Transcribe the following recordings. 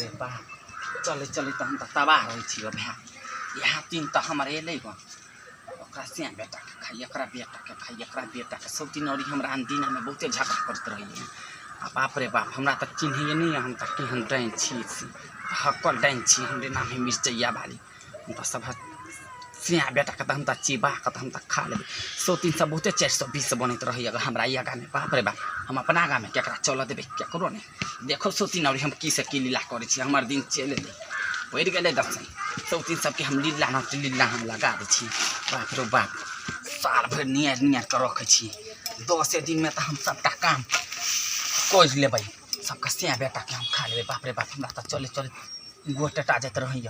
रे बाप चले चले तो हम तो तबाह हो भाई यहाँ तीन तो हमारे अल सिया बेटा के खाई एक बेटा के खाई एक बेटा के सब तीन और हमारा अंदीना में बहुते झगड़ा करते रही बाप रे बाप हमरा तक चिन्हे नहीं हम तक केहन डाइन छी हक्कल डाइन छी हमरे नाम है मिर्चैया वाली हम तो सब सिया बेटा के हम तक चिबा के हम तक खा लेबे 100-300 बहुते 420 बनत रही अगर हमरा ये गाँव में बाप रे बाप हम अपना गाँव में केकरा चल देवे केकरो नहीं देखो 100-3 और हम की से की लीला करे छी हमार दिन चले दे पड़ गए दर्शन 100-3 सबके हम लीला हम लगा दे छी बाप रे बाप साल भर नियर कर रखे छी 10 दिन में तो हम सबटा काम कोज लेबै सबका सिया बेटा के हम खा लेबै बाप रे बाप हमरा तो चले चले गोटेटा जाते रही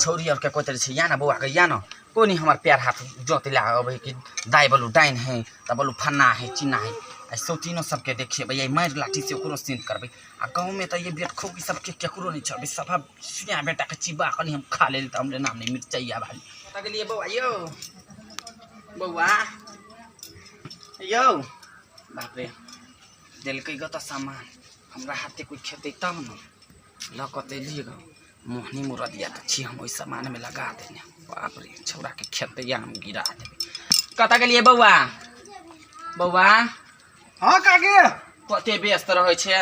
छौरी और के कहते रहे या ना बउआ के या न कोई नहीं हमार प्यार हाथ जोत ला अब कि दाई बोलू डाइन है तब बोलू फन्ना है चिन्ना है ऐसो तीनों सबके देखिए भैया मार लाठी से ओकरो सीन करबे आ गाँव में तो ये बेट खोगी सबके केकरो नहीं छबे सब सिया बेटा के चिबा कनी हम खा ले तो हमरे नाम नहीं मिर्चैया भाई के लिए बउआ यो बाप रे दिलकै ग त सामान हमरा हाथे कोई खेते तब न लकते लिए ग मोहनी मुरदिया तो छी हम ओइ सामान में लगा देने बाप रे छौरा के खेते या हम गिरा देबे कता के लिए बउआ हां काके कते व्यस्त रहै छे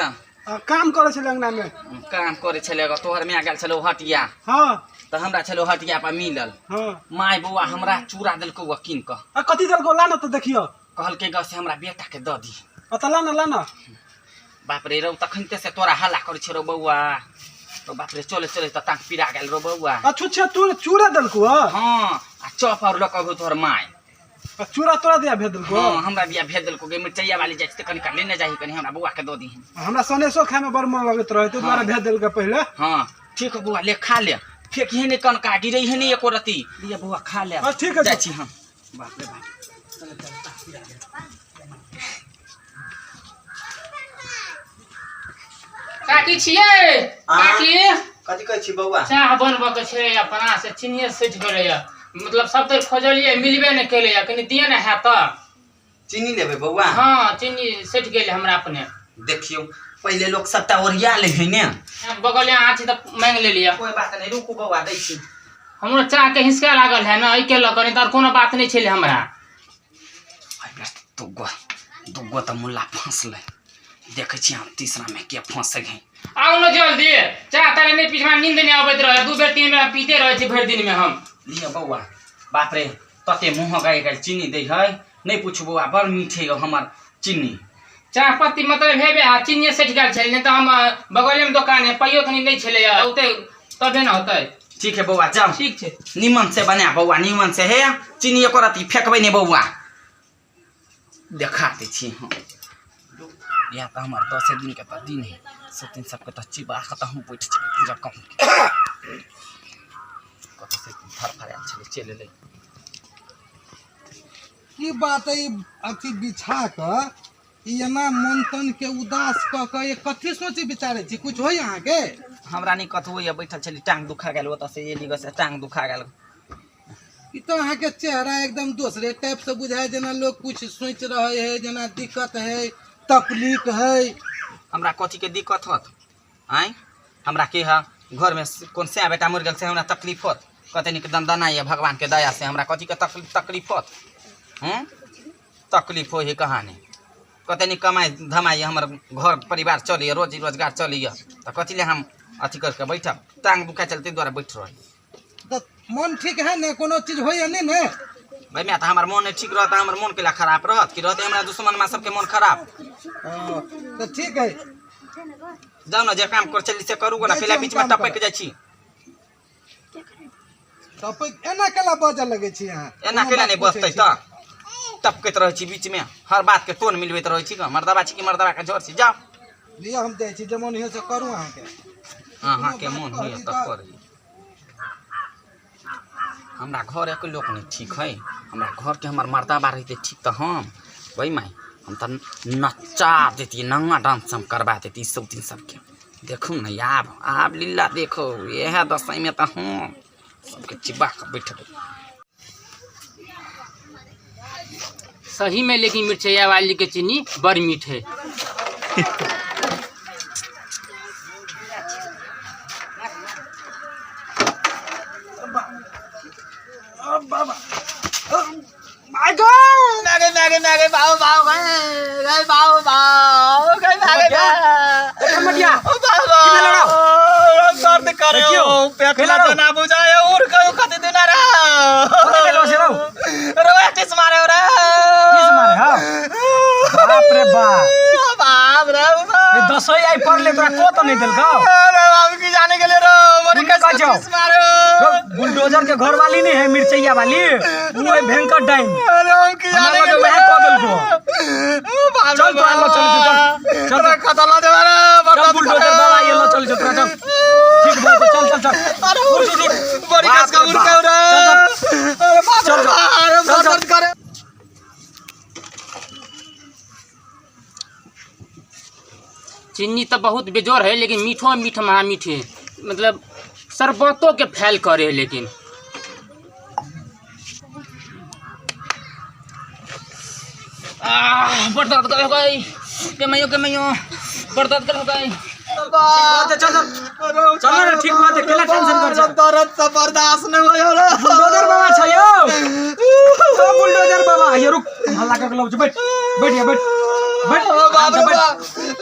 काम करे छले अंगना में काम करे छले ग तोहर में गेल छलो हटिया हां तो हमरा छलो हटिया पर मिलल हां माय बउआ हमरा चूड़ा देलको ग किन क कथि देलको ला न त देखियो कहल के ग से हमरा बेटा के द दी ला न बाप रे रौ तखनते से तोरा हल्ला करे छ रो बउआ तो बाप रे चले चले त ताक पिरा गेल रो बउआ अच्छा तू चूड़ा देलको हां आ चप और लकबो तोहर माय चूड़ा तोरा दिया भेज देलको हां हमरा दिया भेज देलको गे मिर्चैया वाली जाय त कनी लेने जाही कनी हमरा बउआ के द दी हमरा सनेसो खाए में बड़ मन लगत रहे तो द्वारा भेज देलके पहले हां ठीक है बउआ ले खा ले फेक हे ने कन काटी रही है ने एको रती लिए बउआ खा ले ठीक है जाय छी हम बाप रे बाप चल चल ताक पिरा गेल काकी छिए काकी कथि कहै छी बउआ चाह बनबऽ के छै अपना से चिन्नी सज गेलै मतलब सब तर खोजलिए मिलबे नै केलै कनी दिए न है त चीनी लेबे बउआ हां चिन्नी सज गेलै हमरा अपने देखियो पहले लोग सबटा ओरिया ले है ने बगल यहाँ छी त मांग लेलिए कोई बात नहीं रुकू बउआ दै छी हमरो चाह के हिसका लागल है न एई के ल कनी तर कोनो बात नै छले हमरा भाई बेस्ट दुगो त मुल्ला फंसले देखे छी हम तीसरा में के फंस गए आउ न जल्दी चाह तारे नै पीछा नींद नै आबैत रहे 2 बेर 3 बेर पीते रहे छी भर दिन में हम लिए बउआ बाप रे तते मुंह गए चीनी दे है नहीं पूछ बउआ बड़ मीठे हो हमर चीनी चाह पत्ती मतलब हेबे आ चिन्नी सज गेल छले नै त हम बगल में दुकान है पाइयो कनी नै छले ओते तबे न होतै ठीक है बउआ जाओ ठीक छै निमन से बना बउआ निमन से है चीनी एको रती फेकबे नहीं बउआ देखा दे छी हम या तो हमार 10 दिन के तो दिन है 100-3 सबके तो चिबा खत हम बैठ छ पूजा कम कत से थर फरा चले ले की बात है अथी बिछा क एना मन तन के उदास क के ये कथि सोचे विचारे छी कुछ होय यहां के हमरा नहीं कत होय बैठल छली टांग दुखा गेल ओत से ये लिग से टांग दुखा गेल ई तो अहाँ के चेहरा एकदम दूसरे टाइप से बुझाय जना लोग कुछ सोच रहे है जना दिक्कत है तकलीफ है हमरा कथि के दिक्कत होत आय हमरा के है घर में कौन से बेटा मर गेल से हमरा तकलीफ होत कते निक दंदना है भगवान के दया से हमरा कथि के तकलीफ होत तकलीफ हो है कहानी कते निक कमाई धमाई हमर घर परिवार चली रोजी रोजगार चली त कथि ले हम अथि करके बैठब टांग दुखा चलते द्वारा बैठ रही तो मन ठीक है ने कोनो चीज होय नहीं ने भाई मैं तो हमार मन नहीं ठीक रहता हमार मन के ला खराब रहत कि रहते हमरा दुश्मन में सबके मन खराब तो ठीक है जाओ ना जे काम कर चली से करू ना पहले बीच में टपक जाय छी टपक एना केला बजा लगे छी यहां एना केला नहीं बसतै त टपकत रह छी बीच में हर बात के टोन मिलबैत रह छी मर्दबा छी कि मर्दबा के जोर छी जाओ लिया हम दे छी जे मन है से करू अहाँ के हां के मन होय त कर हमरा घर एक लोक नहीं ठीक है हमरा घर के हमर मर्दबा रहते ठीक त हम वही माई हम त नचा देती नंगा डांस हम करवा देती 100-3 सबके देखो न आब लीला देखो यह दसई में त हम सबके चिबा के बैठब सही में लेकिन मिर्चैया वाली के चीनी बड़ मीठ है गए बाबू बाबू गए बाबू बाबू गए भागे मटिया दर्द करे पेटला जना बुझाए और कयो खाते देना रे रोटिस मारे रे किस मारे हां बाप रे बाप रे ये 10 आई पढ़ ले तोरा को तो नहीं देल का अरे बाबू की जाने के लिए रो मोरी किस मारो बुलडोजर के घर वाली नहीं है मिर्चैया वाली वो है भयंकर डाइन अरे हम की जाने के लिए को देल को चल तो लो चल चल खतला दे रे चल बुलडोजर वाला ये लो चल चल ठीक बात चल चल अरे उठ बड़ी कस का उड़ के रे अरे बाप चल अरे दर्द करे चीनी तो बहुत बेजोर है लेकिन मीठो मीठ महा मीठे मतलब शरबतों के फैल करे लेकिन बर्दाश्त कर हो गई के मयो बर्दाश्त कर हो गई चल चल ठीक बात है केला टेंशन कर दर्द से बर्दाश्त नहीं भयो रे बुलडोजर बाबा छ यो ओ बुलडोजर बाबा ये रुक हल्ला कर लो बैठ बैठ बाप रे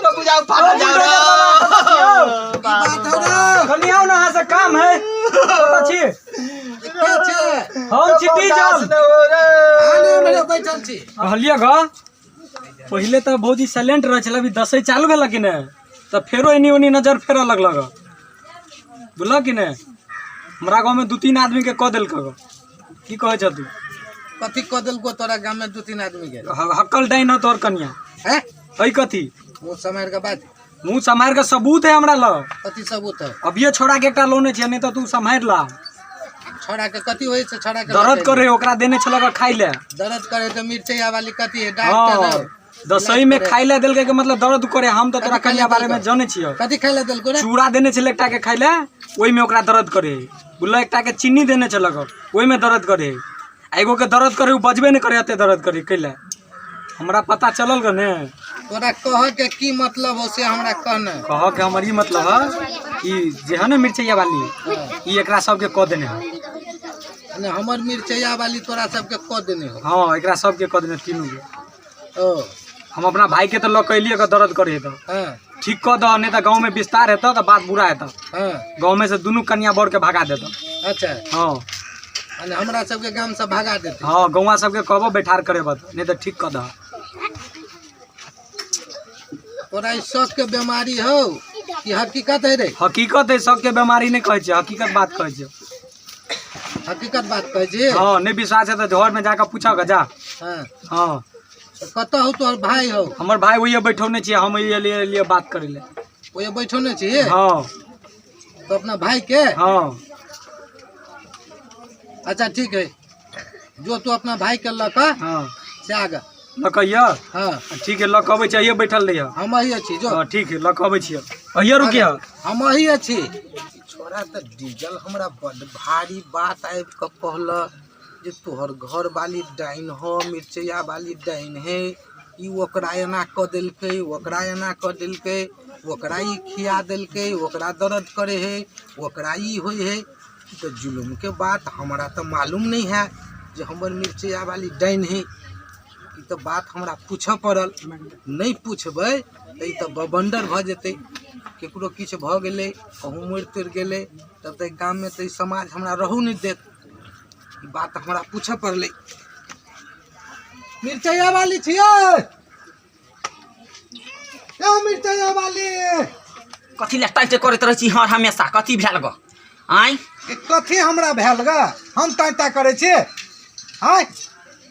रुक जाओ फाट जाओ रे बात हो रे कनी आओ ना से काम है पता छी के छे हम चिट्टी जाओ आने मेरे बैठल छी कहलिए ग पहले तो बहुत ही साइलेंट रह छला अभी 10 चालू भेल कि ने तो फेरो एनी ओनी नजर फेर लगल बुझल कि ने हमरा गांव में 2-3 आदमी के क देल की कहे छ तू कथी क देल को तोरा गांव में 2-3 आदमी के हक्कल डाइन ह तोर कन्या हैं हई कथी मुंह समार के बात मुंह समार के सबूत है हमरा ल कथी सबूत है अब ये छोड़ा के एकटा लोने छै नहीं तो तू समार ला छोड़ा के कथी होय छै छोड़ा के दर्द करे ओकरा देने छलक खाइ ले दर्द करे तो मिर्चैया वाली कथी है हां डॉक्टर दसई में खाइ ले देल के मतलब दर्द करे हम तो तोरा कन्या बारे में जाने छियो कथी खाइले देल को रे चूड़ा देने छले एकटा के खाइ ले ओइ में ओकरा दर्द करे बुल्ला एकटा के चीनी देने छलक ओइ में दर्द करे एगो के दर्द करे उ बजबे नहीं करे अते दर्द करे कैले हमरा पता चलल ग ने तोरा कह के की मतलब हो से हमरा कहना कह के हमर ई मतलब है कि जे है ना मिर्चैया वाली ई एकरा सब के क देने है ने हमर मिर्चैया वाली तोरा सब के क देने हो हां एकरा सब के क देने तीनों के ओ हम अपना भाई के तो ल कैलिए के दर्द करे तो हां ठीक क द नहीं तो गांव में विस्तार हेता तो बात बुरा हेता हां गांव में से दोनों कन्या बोर के भगा देता अच्छा हां अने हमरा सब के गांव से भगा देते हां गौवा सब के कहबो बैठार करे बत नहीं तो ठीक क द तोरा ई शौक के बीमारी हो कि हकीकत है रे हकीकत है सब के बीमारी नहीं कहे छै हकीकत बात कहे छै हकीकत बात कहे जे हां नहीं विश्वास है तो घर में जाकर पूछा ग जा हां हां कत हो तोहर भाई हो हमर भाई वही बैठौने छियै हम ये लिए बात करे ले ओए बैठो ने छी हां तो अपना भाई के हां अच्छा ठीक है जो तू अपना भाई के लका हां से आगा लकैया हां ठीक है लकबै चाहिए बैठल रहिए हम ही अछि जो हां ठीक है लकबै छियै अहिया रुकिया हम ही अछि छोरा त डीजल हमरा बड़ भारी बात आबि के कहल जे तोहर घर वाली डाइन हो मिर्चैया वाली डाइन है ई ओकरा एना क देलकै ओकरा एना क देलकै ओकरा ई खिया देलकै ओकरा दर्द करे है ओकरा ई होय है तो जुलुम के बात हमरा तो मालूम नहीं है जे हमर मिर्चैया वाली डाइन है ई तो बात हमरा पूछे पड़ल नहीं पूछबै त ई तो बबंडर भ जेतै केकरो किछ भ गेलै कहूँ मरि तोड़ गेलै तब तक गाम में तो ई समाज हमरा रहू नहीं देत ई बात हमरा पूछे पड़लै मिर्चैया वाली छियै ए मिर्चैया वाली कथी ले टाइट करैत रहै छी हर हमेशा कथी भेल ग आइ कथी हमरा भेल ग हम टाइटा करै छी आइ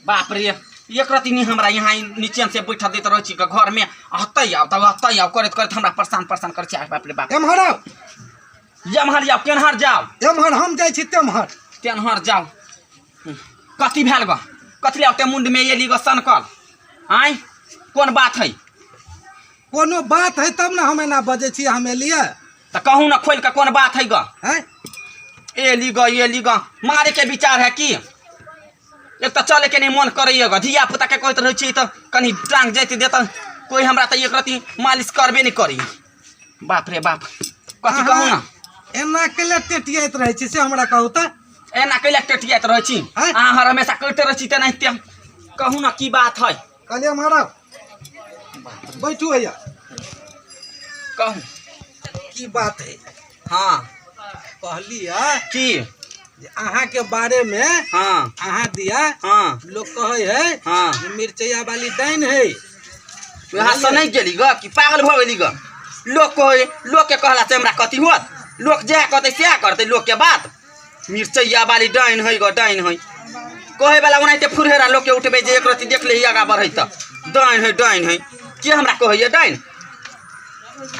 बाप रे एक रति नहीं हमरा यहाँ नीचे से बैठा देते रह छी घर में हत्ते आव तब हत्ते आव करत करत हमरा परेशान कर छी बाप रे बाप एम्हर आउ जमहर जाओ केनहर जाओ एम्हर हम जाइ छी तेम्हर तेनहर जाओ कथी भेल ग कथी ले मुंड में एली ग सनकल आइ कोन बात है कोनो बात है तब ना हम एना बजे छी हम एलिए त कहूँ ना खोल के कोन बात है ग हैं एली ग मारे के विचार है की एक तो चले के नहीं मन करैया ग धिया पुता के कहत रहै छी त कनी टांग जैती देता कोई हमरा त एक रति मालिश करबे नहीं करी बाप रे बाप कथी कहूँ ना एना के ले टेटियाइत रहै छी से हमरा कहू त एना कैले टेटियात रहै छी हैं? अहाँ हर हमेशा करते रहै छी तेनाहिते कहूँ ना की बात है कहलिए महाराज बैठू भैया कहूँ की बात है हाँ कहली है की जे अहाँ के बारे में हाँ अहाँ दिया हाँ लोग कहे है हाँ जे मिर्चैया वाली डाइन है। यहाँ से नहीं गेली ग कि पागल भ गेली ग लोग कहे लोग के कहला से हमरा कथी होत लोग जह कहते सह करते लोग के बात मिर्चैया वाली डाइन है ग डाइन है कहे वाला ओनाहिते फुरहेरा लोग के उठबे जे एक रति देख ले आगा बढ़ै त डाइन है के हमरा कहैया डाइन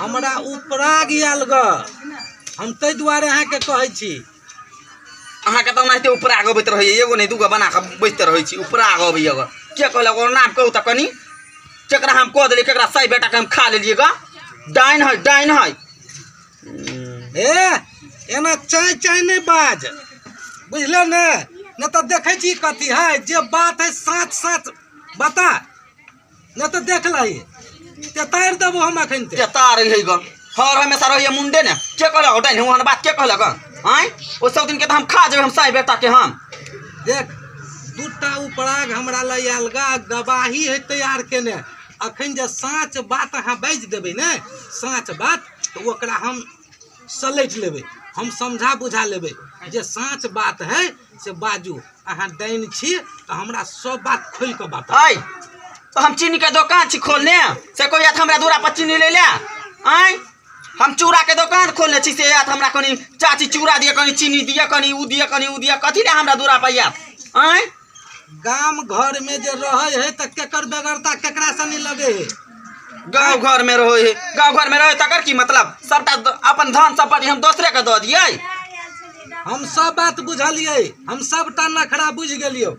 हमरा उपरा गेल ग हम तै दुआरे अहाँ के कहै छी। अहाँ के त ओनाहिते ऊपरा गबैत रहैया एगो नहीं दूगो बना के बैठते रहै छी ऊपरा गबैया ग के कहला ओकर नाम कहू त कनी केकरा हम कह देलिए केकरा सही बेटा के हम खा लेलिए ग डाइन है ए एना चाय चाय नहीं बाज बुझल न तो देखे छी कथी है जे बात है साथ साथ बता न तो देख लाई ते तार देबो हम अखन ते तार है ग हर हमेशा रहिए मुंडे ने के कहला हो डाइन हुन बात के कहला ग आय ओ सब दिन के त हम खा जेबे हम सही बेटा के हम देख दूटा उपराग हमरा लय आयल गा गवाही है तैयार केने अखन जे साँच बात अहाँ बाज देबै ने साँच बात तो ओकरा हम सलैट लेबै हम समझा बुझा लेबै जे साँच बात है से बाजू अहाँ डाइन छी तो हमरा सब बात खोल के बता। आय तो हम चीनी के दुकान छी खोलने से कोई यात हमरा दूरा पर चीनी ले ले आय हम चूड़ा के दुकान खोलने छी से यात हमरा कनी चाची चूड़ा दिया कनी चीनी दिया कनी उ दिया कथी ले हमरा दूरा पर यात आय गाम घर में जे रहे है त केकर बेगरता केकरा से नहीं लगे है। गांव घर में रहे तकर की मतलब सबटा अपन धन संपत्ति हम दूसरे के दऽ दियै हम सब बात बुझलिए हम सबटा नखरा बुझ गेलियो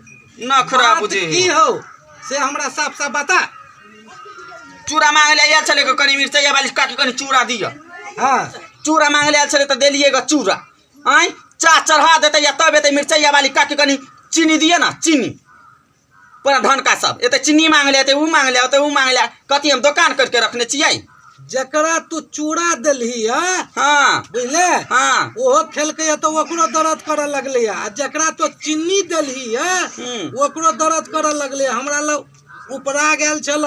नखरा बात बुझे की हो से हमरा साफ साफ बता। चूड़ा मांगे ले आयल छले कनी मिर्चैया वाली काट कनी चूड़ा दिया हाँ चूड़ा मांगे ले आयल छले त देलिए ग चूड़ा आय चा चढ़ा देते या तब एते मिर्चैया वाली काट कनी चीनी दिए ना चीनी पूरा धन का सब एते चीनी मांग ले उ मांग ले कथी हम दुकान करके रखने छियै जकरा तू चूड़ा देलही हाँ बुझले हाँ ओहो खेलकै तो ओकरो दर्द करे लगले आ जकरा तो चीनी देलही ओकरो दर्द करे लगले हमरा ल उपरा गेल छल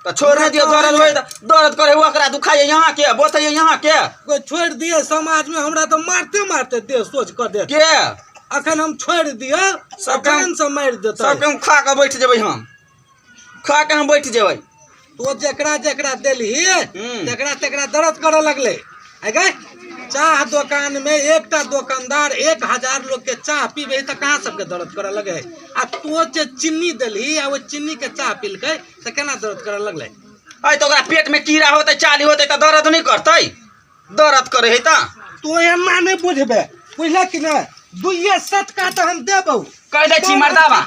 तो छोड़ दियो दर्द करे ओकरा दुखाइए यहाँ के बोतैए यहाँ के कोई छोड़ दिए समाज में हमरा तो मारते मारते देह सोच कर दे के अखन हम छोड़ दियो जान से मार देता सब हम खा के बैठ जेबै हम खा के हम बैठ जेबै तो जकरा जकरा देलही तेकरा दर्द करे लगले है गए चाह दुकान में एकटा दुकानदार 1000 लोग के चाह पीबे त कहाँ सबके दर्द करे लगे आ तो जे चीनी देलही आ वो चीनी के चाह पीलकै त केना दर्द करे लगले अय तो ओकरा पेट में कीड़ा होते चाली होते त दर्द नहीं करतै दर्द करे है त तो एना नहीं बुझबे बुझला कि ना दुइये सटका त हम देबौ कह दे छी मर्दावा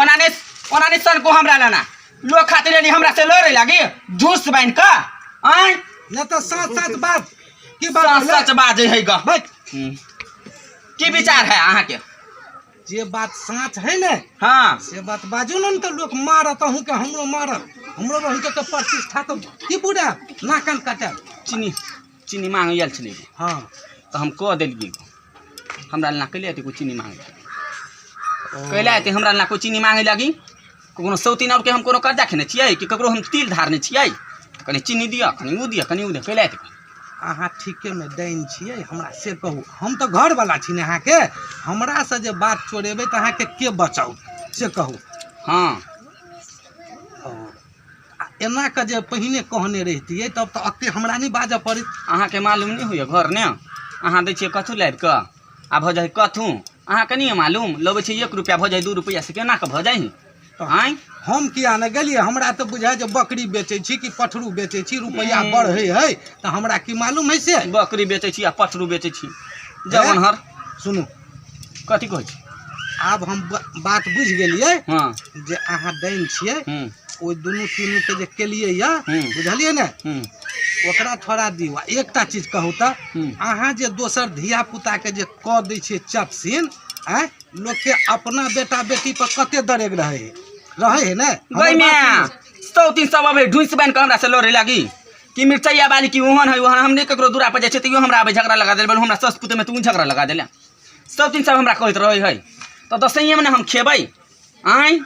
ओना ने सन को हमरा लेना लोग खातिर लेनी हमरा से लड़े लागी झूठ बाइन का आय न तो सच बात की बात सच बाजे है ग बैठ की विचार है अहाँ के जे बात सच है ने हाँ से बात बाजू न तो लोग मारत हूं के हमरो मारत हमरो रही के प्रतिष्ठा तो की बुढ़ा नाकन काटा चीनी मांग आयल छले हां तो हम कह देलिए हमरा ना कैले को चीनी मांगे कैले ते हमरा ना को चीनी मांगे लागी कोनो सौतीन और के हम कोनो कर्जा खेने छियै कि ककरो हम तिल धारने छियै कनी चीनी दिया कनी उ दिया कैले ते अहाँ ठीके में डाइन छियै हमरा से कहू हम तो घर वाला छी ने अहाँ के हमरा से जे बात छोड़ेबै त अहाँ के बचाऊ से कहू। हां एना के जे पहिने कहने रहितियै तब तो अते हमरा नहीं बाजा पड़ी अहाँ के मालूम नहीं होय घर ने अहाँ दै छियै कथु लाद के आ भ जाय कथु अहाँ के नहीं मालूम लबै छै 1 रुपया भ जाय 2 रुपया से केना के भ जाय आय हम किया न गेलिए हमरा तो बुझाय जे बकरी बेचे छी कि पठरू बेचे छी रुपया बढ़े है तो हमरा की मालूम है से बकरी बेचे छी आ पठरू बेचे छी जवन हर सुनु कथी कहै छी आब हम बात बुझ गेलिए हां जे अहाँ डाइन छियै ओ दुनू तीनू के जे केलिए या बुझलिए ने ओकरा छोड़ा दियो एकटा चीज कहू त अहाँ जे दोसर धिया पुता के जे क दै छियै चपसिन आ लोग के अपना बेटा बेटी पर कते दरेग रहे है ना गई में 100-300 सब अबे ढूंस बन के हमरा से लड़े लागी कि मिर्चैया वाली की ओहन है ओहन हम नहीं ककरो दूरा पर जाय छै त हमरा आबे झगड़ा लगा देल हमरा सस पुते में तू झगड़ा लगा देले 100-300 सब हमरा कहत रहे है तो दसैये में हम खेबै आय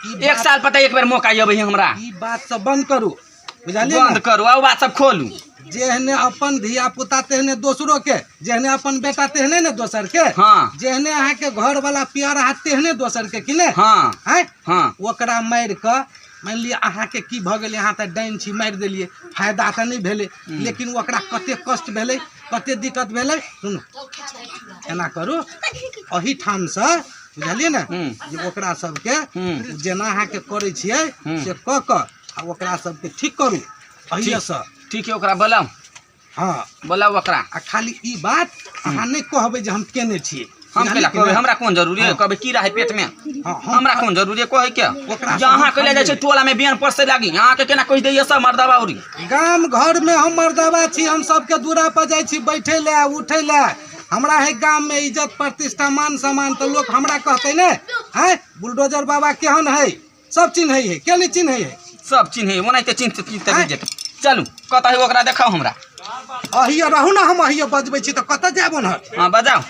एक साल पता एक बार मौका अबै हमरा ई बात सब बंद करू बुझलिए बंद करू आ बात सब खोलू जेहने अपन धिया पुता तेहने दोसरो के जेहने अपन बेटा तेहने ने दोसर के हाँ जेहने अहाँ के घर वाला प्यार हाथ तेहने दोसर के कि ने हाँ हैं हाँ ओकरा मार के मान लिअ अहाँ के की भ गेलै अहाँ त डाइन छी मार देलिए फायदा त नहीं भेले लेकिन ओकरा कते कष्ट भेले कते दिक्कत भेले सुनु एना करू अही ठाम से बुझलिए ने जे ओकरा सबके जेना अहाँ के करे छियै से क क आ ओकरा सबके ठीक करू अहिए से ठीक है ओकरा बोलाऊ हाँ बोलाऊ ओकरा आ खाली ई बात अहाँ नहीं कहबै जे हम केने छियै हम केला कहबै हमरा कोन जरूरी है कहबै की रहे पेट में हाँ हमरा कोन जरूरी है कहै के ओकरा जहाँ कहले जाय छै टोला में बियान परसे लागी यहाँ के केना कहि दैय सब मर्दाबा उरी गाम घर में हम मर्दाबा छी हम सबके दूरा पर जाइ छी बैठे ले उठे ले हमरा है गाम में इज्जत प्रतिष्ठा मान सम्मान तो लोग हमरा कहते ने हैं बुलडोजर बाबा केहन है सब चिन्ह है के नहीं चिन्ह है सब चिन्ह ओनाते चिन्ह जेतै चलू कतऽ है ओकरा देखाओ हमरा अहिया रहू ना हम अहिया बजबै छी त कतऽ जाब न हाँ बजाओ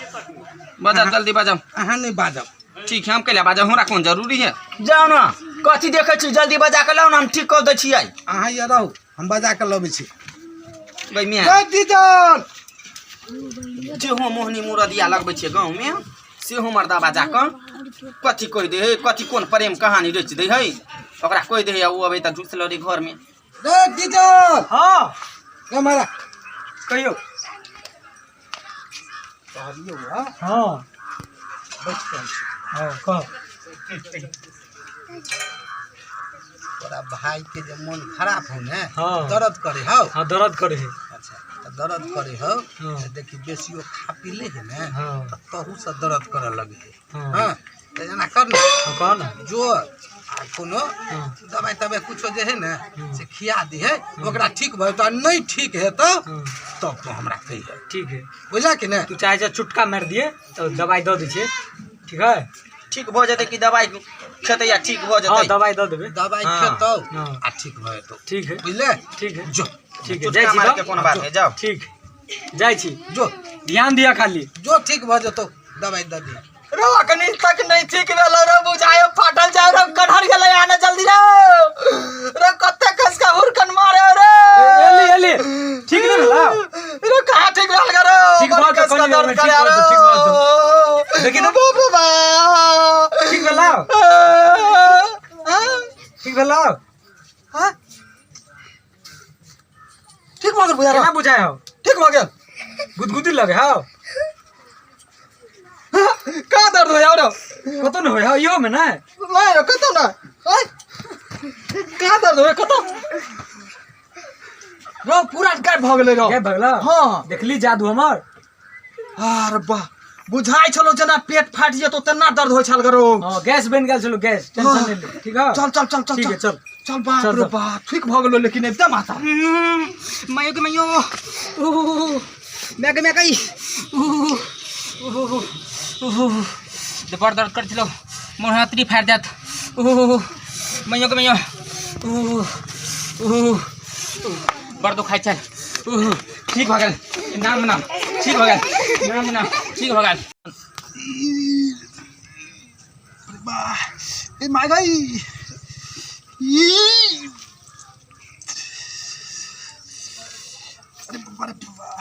बजाओ जल्दी बजाओ अहाँ नहीं बाजब ठीक है हम कैला बाजब हमरा कोन जरूरी है जाओ ना कथी देखै छी जल्दी बजा के लाओ ना हम ठीक कऽ दै छियै अहाँ ये रहू हम बजा के लबै छी गई में दीजन जे हो मोहनी मुरदिया लगबै छियै गाँव में से हो मर्दा बाजा क कथी कहि दे है कथी कोन प्रेम कहानी रच दे है ओकरा कहि दे है उ अबै त घुसलो रे घर में रे दीजन हाँ हमारा कहियो कहलियो हुआ हाँ बैठ के हाँ कह तोरा भाई के जे मन खराब हो ने हाँ। दर्द करे हो हाँ दर्द करे है अच्छा तो दर्द करे हो हाँ। तो देखी बेसियो खा पी ले है ने हाँ। तो तहू से दर्द करे लगे है हाँ। हां तो जना कर ना हाँ कह ना जो आ कोनो हाँ। दवाई तबे कुछो जे है ना से खिया दी है ओकरा ठीक भयो तो नहीं ठीक है तो हाँ। तब तो हमरा कही है ठीक है बुझा कि ना तू चाहे चुटका मार दिए तो दवाई दे दी छे ठीक है ठीक भ जेतै कि दवाई खेतै या ठीक भ हाँ जेतै दवाई दे देबे दवाई हाँ। खेतो हाँ। आ ठीक भयो तो ठीक है बुझले ठीक है जो ठीक है चुटका जाइ छी मार तो के कोनो बात है जाओ ठीक जाइ छी जो ध्यान दिया खाली जो ठीक भ जतो दवाई दे दी रो अखनी तक नहीं ठीक भेल रो बुझायो फाटल जाय रो कढ़र गेलै आने जल्दी रो रो कते कस का हुरकन मारे रे एली एली ठीक नहीं भेला रो कहां ठीक भेल रो ठीक बात तो कोनी में ठीक बात ठीक बात देखि ना बाबा ठीक भेला ठीक भेला हां ठीक मगर बुझा केना बुझाय हो ठीक भ गेल गुदगुदी लगे हां का दर्द हो रो कतो न होय हा यो में ना नहीं रो कतो ना का दर्द हो कतो रो पूरा गायब भ गेलै रो के भगला हां देखली जादू हमर अरे वाह बुझाई छलो जना पेट फाट जेतो तना दर्द होय छल गरो हां गैस बन गेल छलो गैस टेंशन नहीं ले ठीक है चल चल चल चल ठीक है चल चल बाप चल, रे चल। बाप ठीक भ गेलो लेकिन एकदम आता मयो के मयो मैं कई दे पर दर्द कर छलो मोर हाथरी फाड़ जात मयो के मयो बड़ दुखाई चल ठीक भ गेल नाम नाम ठीक भ गेल नाम नाम ठीक भ गेल ए माय गई अरे बाबा रे बाबा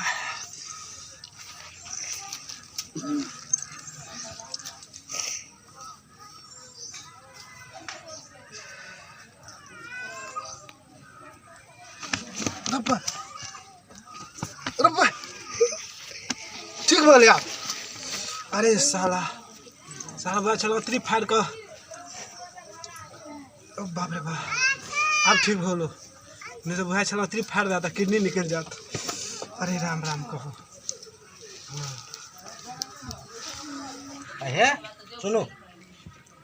रब्बा रब्बा ठीक बोल यार अरे साला साला बा चलो त्री फाड़ का ओ बाप रे बाप अब ठीक हो लो नहीं तो भाई चलो त्री फाड़ जाता किडनी निकल जाता अरे राम राम कहो है सुनो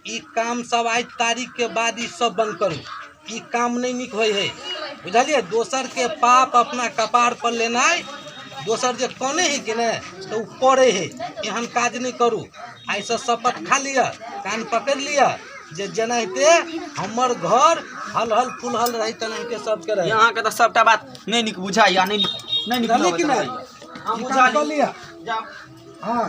ई काम सब आज तारीख के बाद ई सब बंद करू ई काम नहीं निक होय है बुझलिए दोसर के पाप अपना कपार पर लेना दोसर जे कने है कि ने तो उ करे है एहन काज नहीं करू ऐसा शपथ खा लिया कान पकड़ लिया जे जनाते हमर घर हल हल फुल हल रही तनाते सबके रहे यहाँ के तो सबटा बात नहीं निक बुझाई या नहीं निक कि नहीं? हम बुझा लिया हाँ